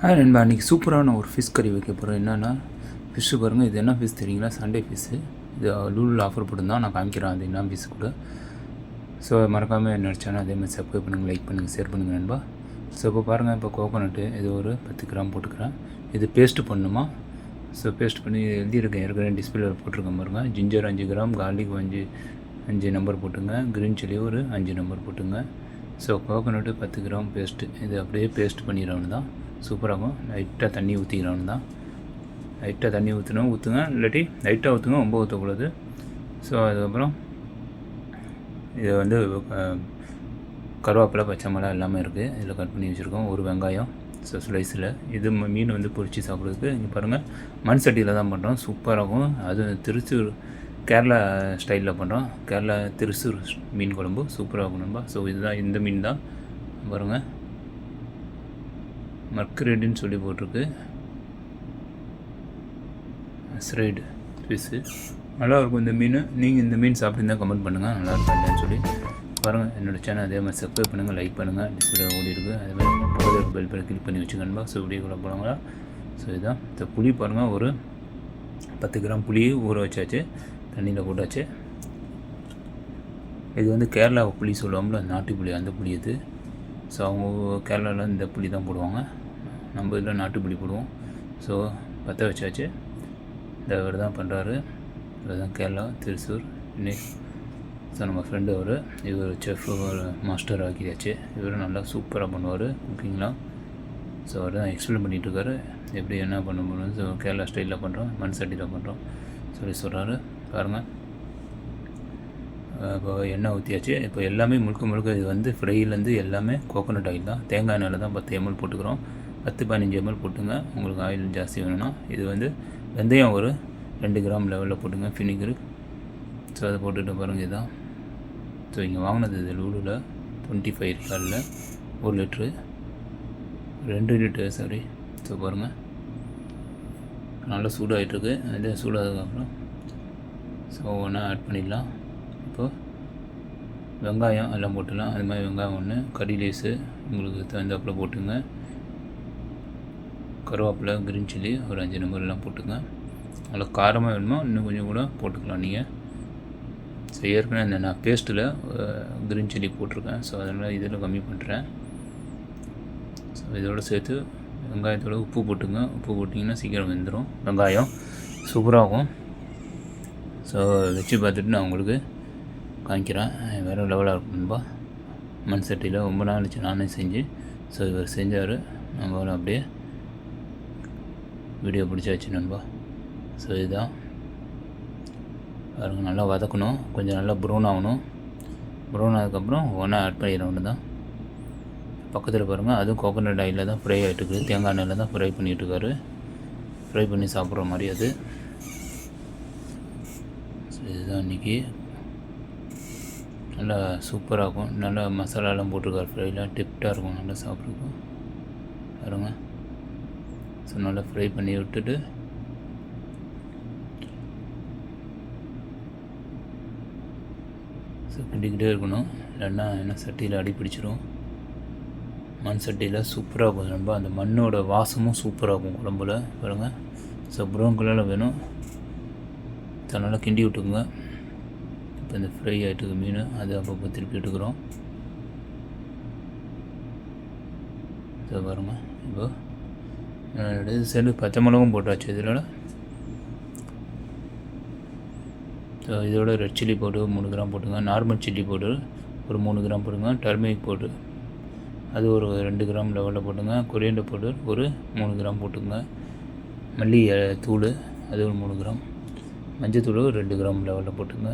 நண்பா அன்றைக்கி சூப்பரான ஒரு ஃபிஷ் கறி வைக்க போகிறோம். என்னென்னா ஃபிஷ்ஷு பாருங்கள். இது என்ன ஃபிஷ் தெரியுங்களா? Sunday fish. இது லூலில் ஆஃபர் போட்டுருந்தான். நான் காமிக்கிறேன் அது என்ன ஃபிஷ் கூட. ஸோ மறக்காமல் என்ன சேனல் அதேமாதிரி சப்ஸ்கிரைப் பண்ணுங்கள், லைக் பண்ணுங்கள், ஷேர் பண்ணுங்கள் நண்பா. ஸோ இப்போ பாருங்கள், இப்போ கோகோனட்டு இது ஒரு 10 கிராம் போட்டுக்கிறேன். இது பேஸ்ட்டு பண்ணணுமா? ஸோ பேஸ்ட் பண்ணி எழுதியிருக்கேன், ஏற்கனவே டிஸ்பிளே போட்டிருக்கேன் பாருங்கள். ஜிஞ்சர் 5 கிராம், கார்லிக் 5 நம்பர் போட்டுங்க, க்ரீன் சில்லி ஒரு 5 நம்பர் போட்டுங்க. So coconut 10 gram paste. இது அப்படியே பேஸ்ட் பண்ணிடுறவனு தான் சூப்பராகும். லைட்டாக தண்ணி ஊற்றிக்கிறவனு தான். லைட்டாக தண்ணி ஊற்றுங்க, இல்லாட்டி லைட்டாக ஊற்றுங்க, ரொம்ப ஊற்றக்கூடாது. ஸோ அதுக்கப்புறம் இதை வந்து கருவேப்பிலை, பச்சை மிளகா எல்லாமே இருக்குது. இதில் கட் பண்ணி வச்சுருக்கோம். ஒரு வெங்காயம் ஸோ ஸ்லைஸில். இது மீன் வந்து பொரித்து சாப்பிட்றதுக்கு இங்கே பாருங்கள், மண் சட்டியில் தான் பண்ணுறோம். சூப்பராகும். அது திருச்சூர் கேரளா ஸ்டைலில் பண்ணுறோம். கேரளா திருச்சூர் மீன் குழம்பு சூப்பராகும் நண்பா. ஸோ இதுதான், இந்த மீன் தான் பாருங்கள், மர்க்ரேடுன்னு சொல்லி போட்டிருக்கு. ஸ்ரைடு ஃபிஷ்ஷு நல்லாயிருக்கும் இந்த மீன். நீங்கள் இந்த மீன் சாப்பிட்டுருந்தால் கமெண்ட் பண்ணுங்கள், நல்லாயிருக்கும் இல்லைன்னு சொல்லி. பாருங்கள், என்னோடய சேனல் அதே மாதிரி சப்ஸ்கிரைப் பண்ணுங்கள், லைக் பண்ணுங்கள். டிஸ்பிளே ஓடி இருக்குது. அதேமாதிரி பக்கத்தில் பெல் பட்டன் கிளிக் பண்ணி வச்சுக்கணும்பா. ஸோ வீடியோக்குள்ளே போகிறாங்களா? ஸோ இதுதான் இந்த புளி பாருங்கள். ஒரு 10 கிராம் புளி ஊற வச்சாச்சு, தண்ணியில் போட்டாச்சு. இது வந்து கேரளா புளி சொல்லுவாங்களா, நாட்டு புளி, அந்த புளி இது. ஸோ அவங்க கேரளாவில் இந்த புளி தான் போடுவாங்க. நம்ம இதில் நாட்டு புளி போடுவோம். ஸோ பற்ற வச்சாச்சு. இந்த இவர் தான் பண்ணுறாரு. இவர் தான் கேரளா திருச்சூர் இன்னைக்கு. ஸோ நம்ம ஃப்ரெண்டு அவர். இவர் செஃப், ஒரு மாஸ்டர் ஆக்கியாச்சு. இவர் நல்லா சூப்பராக பண்ணுவார் குக்கிங்லாம். ஸோ அவர் தான் எக்ஸ்பிளைன் பண்ணிகிட்ருக்காரு, எப்படி என்ன பண்ண முடியும். ஸோ கேரளா ஸ்டைலில் பண்ணுறோம், மண் சட்டியில் பண்ணுறோம் சொல்லி சொல்கிறாரு. பாருங்கள், இப்போ எண்ணெய் ஊற்றியாச்சு. இப்போ எல்லாமே முழுக்க இது வந்து ஃப்ரைலேருந்து எல்லாமே கோகோனட் ஆயில் தான். தேங்காய் எண்ணெயில் தான் 10 ml போட்டுக்கிறோம். 10-15 ml போட்டுங்க, உங்களுக்கு ஆயில் ஜாஸ்தி வேணும்னா. இது வந்து வெந்தயம் ஒரு 2 கிராம் லெவலில் போட்டுங்க, ஃபினிகரு. ஸோ அதை போட்டுட்டு பாருங்கள், இதுதான். ஸோ இங்கே வாங்கினது இது லூலில் 25 ரியாலில் 1 லிட்ரு, 2 லிட்டரு சாரி. ஸோ பாருங்கள், நல்லா சூடாகிட்டுருக்கு. இதே சூடானதுக்கப்புறம் ஸோ ஒன்றா ஆட் பண்ணிடலாம். இப்போது வெங்காயம் எல்லாம் போட்டுடலாம். அது மாதிரி வெங்காயம் 1, கறி லீஸு உங்களுக்கு தகுந்தாப்பில் போட்டுங்க, கருவேப்பிலை, க்ரீன் சில்லி ஒரு 5 நம்பர் எல்லாம் போட்டுங்க. நல்லா காரமாக வேணுமோ இன்னும் கொஞ்சம் கூட போட்டுக்கலாம் நீங்கள். ஸோ ஏற்கனவே இந்த நான் பேஸ்ட்டில் க்ரீன் சில்லி போட்டிருக்கேன். ஸோ அதனால் இதில் கம்மி பண்ணுறேன். ஸோ இதோடு சேர்த்து வெங்காயத்தோடு உப்பு போட்டுங்க. உப்பு போட்டிங்கன்னா சீக்கிரம் வெந்துடும். வெங்காயம் சூப்பராகும். ஸோ வச்சு பார்த்துட்டு நான் உங்களுக்கு காமிக்கிறேன். வேறு லெவலாக இருக்கும்பா. மண் சட்டியில் ரொம்ப நாள் ஆச்சு நானே செஞ்சு. ஸோ இவர் செஞ்சார், நம்ம அப்படியே வீடியோ பிடிச்சாச்சு நண்பா. ஸோ இதுதான் பாருங்கள், நல்லா வதக்கணும், கொஞ்சம் நல்லா ப்ரௌன் ஆகணும். ப்ரௌன் ஆனதுக்கப்புறம் ஒன்றா ஆட் பண்ணிடுற ஒன்று தான். பக்கத்தில் பாருங்கள், அதுவும் கோகோனட் ஆயிலில் தான் ஃப்ரை ஆகிட்டுருக்கு. தேங்காய் எண்ணெயில் தான் ஃப்ரை பண்ணிகிட்ருக்காரு. ஃப்ரை பண்ணி சாப்பிட்ற மாதிரி அது. ஸோ இதுதான் இன்றைக்கி நல்லா சூப்பராக இருக்கும். நல்லா மசாலாலாம் போட்டிருக்காரு ஃப்ரைலாம், டிப்டாக இருக்கும், நல்லா சாப்பிட்ருக்கும் பாருங்க. ஸோ நல்லா ஃப்ரை பண்ணி விட்டுட்டு ஸோ கிண்டிக்கிட்டே இருக்கணும், இல்லைன்னா என்ன சட்டியில் அடி பிடிச்சிடும். மண் சட்டியில் சூப்பராக இருக்கும் ரொம்ப. அந்த மண்ணோட வாசமும் சூப்பராக இருக்கும் குழம்புல பாருங்கள். ஸோ ப்ரௌன் கலரில் வேணும். ஸோ நல்லா கிண்டி விட்டுக்குங்க. இப்போ இந்த ஃப்ரை ஆகிட்டுக்கு மீன், அது அப்பப்போ திருப்பி விட்டுக்கிறோம். ஸோ பாருங்கள், இப்போ சேர்ந்து பச்சை மிளகும் போட்டாச்சு இதில். ஸோ இதோட ரெட் சில்லி பவுடர் 3 கிராம் போட்டுங்க, நார்மல் சில்லி பவுடர் ஒரு 3 கிராம் போட்டுங்க, டர்மரிக் பவுடர் அது ஒரு 2 கிராம் லெவலில் போட்டுங்க, கொரியண்டர் பவுடர் ஒரு 3 கிராம் போட்டுங்க, மல்லி தூள் அது ஒரு 3 கிராம், மஞ்சள் தூள் ஒரு 2 கிராம் லெவலில் போட்டுங்க.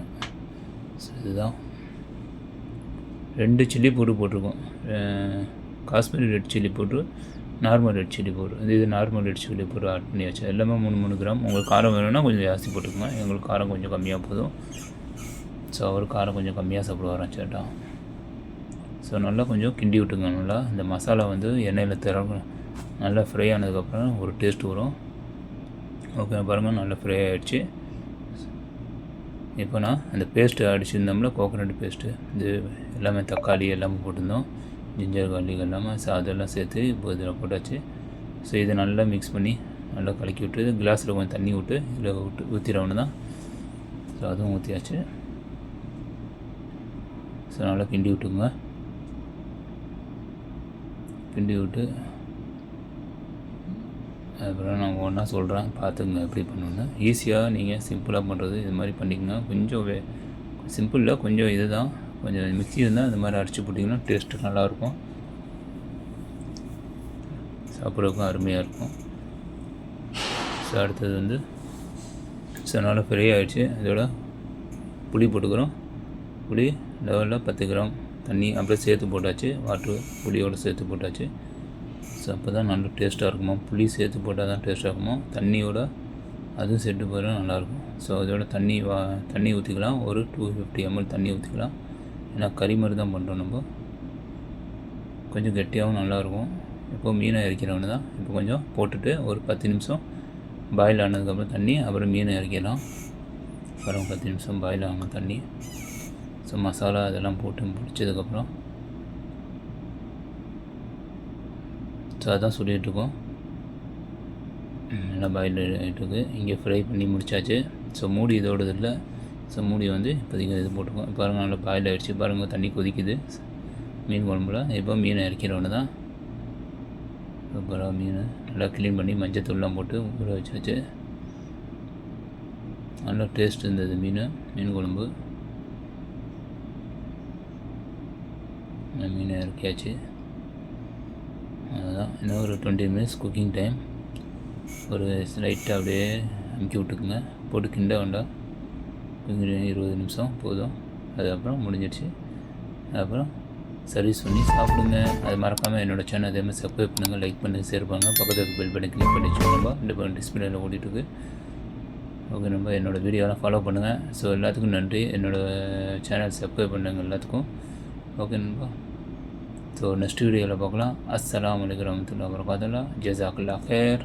ஸோ இதுதான் 2 சில்லி பவுடர் போட்டிருக்கோம். Kashmiri red chilli powder, normal red chilli powder. இது normal red chilli powder add பண்ணியாச்சு. எல்லாமே 3 கிராம். உங்களுக்கு காரம் வேணும்னா கொஞ்சம் ஜாஸ்தி போட்டுக்கோங்க. எங்களுக்கு காரம் கொஞ்சம் கம்மியாக போதும். ஸோ அவர் காரம் கொஞ்சம் கம்மியாக சாப்பிடுவாராம் சேட்டா. ஸோ நல்லா கொஞ்சம் கிண்டி விட்டுங்க. நல்லா இந்த மசாலா வந்து எண்ணெயில் நல்லா ஃப்ரை ஆனதுக்கப்புறம் ஒரு டேஸ்ட் வரும். ஓகே பாருங்கள், நல்லா ஃப்ரை ஆகிடுச்சு. இப்போ நான் அந்த பேஸ்ட்டு அடிச்சிருந்தோம்ல, கோகோனட் பேஸ்ட்டு, இது எல்லாமே தக்காளி எல்லாமே போட்டிருந்தோம், ஜிஞ்சர் கார்லிக் எல்லாமே. ஸோ அதெல்லாம் சேர்த்து இப்போ இதில் போட்டாச்சு. ஸோ இதை நல்லா மிக்ஸ் பண்ணி நல்லா கலக்கி விட்டு கிளாஸில் கொஞ்சம் தண்ணி விட்டு இதில் விட்டு ஊற்றிடணும் தான். ஸோ அதுவும் ஊற்றியாச்சு. ஸோ நல்லா கிண்டி விட்டுங்க. கிண்டி விட்டு அப்புறம் நான் ஒன்றா சொல்கிறேன், பார்த்துங்க எப்படி பண்ணணுன்னு. ஈஸியாக நீங்கள் சிம்பிளாக பண்ணுறது இது மாதிரி பண்ணிங்கன்னா கொஞ்சம் சிம்பிளில் கொஞ்சம் இது தான், கொஞ்சம் மிக்ஸி இருந்தால் இந்த மாதிரி அரைச்சி போட்டிங்கன்னா டேஸ்ட்டு நல்லாயிருக்கும், சாப்பிட்றதுக்கும் அருமையாக இருக்கும். ஸோ அடுத்தது வந்து ஸோ நல்லா ஃப்ரை ஆகிடுச்சு. இதோட புளி போட்டுக்கிறோம். புளி லெவலில் 10 கிராம் தண்ணி அப்புறம் சேர்த்து போட்டாச்சு. வாட்ரு புளியோடு சேர்த்து போட்டாச்சு. ஸோ அப்போ தான் நல்ல டேஸ்ட்டாக இருக்குமா. புளி சேர்த்து போட்டால் தான் டேஸ்ட்டாக இருக்குமா. தண்ணியோட அதுவும் சேர்த்து போட்டால் நல்லாயிருக்கும். ஸோ அதோட தண்ணி ஊற்றிக்கலாம். ஒரு 250 ml தண்ணி ஊற்றிக்கலாம். ஏன்னா கறி மாதிரி தான் பண்ணுறோம் நம்ம. கொஞ்சம் கெட்டியாகவும் நல்லாயிருக்கும். இப்போது மீனை இறக்கிறவனு தான். இப்போ கொஞ்சம் போட்டுட்டு ஒரு 10 நிமிஷம் பாயில் ஆனதுக்கப்புறம் தண்ணி அப்புறம் மீனை இறக்கிடலாம். அப்புறம் 10 நிமிஷம் பாயில் ஆகணும் தண்ணி. ஸோ மசாலா அதெல்லாம் போட்டு முடிச்சதுக்கப்புறம் ஸோ அதான் சொல்லிகிட்ருக்கோம். நல்லா பாயில் ஆகிட்டுருக்கு. இங்கே ஃப்ரை பண்ணி முடித்தாச்சு. ஸோ மூடி இதோடது இல்லை. ஸோ மூடி வந்து இப்போதைக்கு இது போட்டுருக்கோம். பாருங்கள் நல்லா பாயில் ஆகிடுச்சு. பாருங்கள் தண்ணி கொதிக்குது மீன் குழம்புல. இப்போ மீனை இறக்கிறவனு தான். சூப்பராக மீன் நல்லா க்ளீன் பண்ணி மஞ்சத்தூள்லாம் போட்டு ஊற வச்சாச்சு. நல்லா டேஸ்ட் இருந்தது மீன் குழம்பு. மீனை இறக்கியாச்சு. அதுதான் இன்னும் ஒரு 20 மினிட்ஸ் குக்கிங் டைம். ஒரு லைட்டாக அப்படியே அமுக்கி விட்டுக்குங்க. போட்டு கிண்ட வேண்டாம். கொஞ்சம் 20 நிமிஷம் போதும். அதுக்கப்புறம் முடிஞ்சிடுச்சு. அதுக்கப்புறம் சர்வீஸ் பண்ணி சாப்பிடுங்க. அது மறக்காமல் என்னோடய சேனல் அதே மாதிரி சப்ஸ்கிரைப் பண்ணுங்கள், லைக் பண்ணுங்கள், ஷேர் பண்ணுங்கள். பக்கத்துக்கு பெல் பட்டன் கிளிக் பண்ணி வச்சுக்கோங்க. இந்த டிஸ்பிளேயில் ஓடிட்டுருக்கு. ஓகே, நம்ம என்னோடய வீடியோலாம் ஃபாலோ பண்ணுங்கள். ஸோ எல்லாத்துக்கும் நன்றி. என்னோடய சேனல் சப்ஸ்கிரைப் பண்ணுங்கள் எல்லாத்துக்கும். ஓகே நண்பா. ஸோ நெக்ஸ்ட் வீடியோவில் பார்க்கலாம். அஸ்ஸலாமு அலைக்கும் வரஹ்மத்துல்லாஹி வபரகாத்துஹு. ஜஸாக்கல்லாஹ் ஹைர்.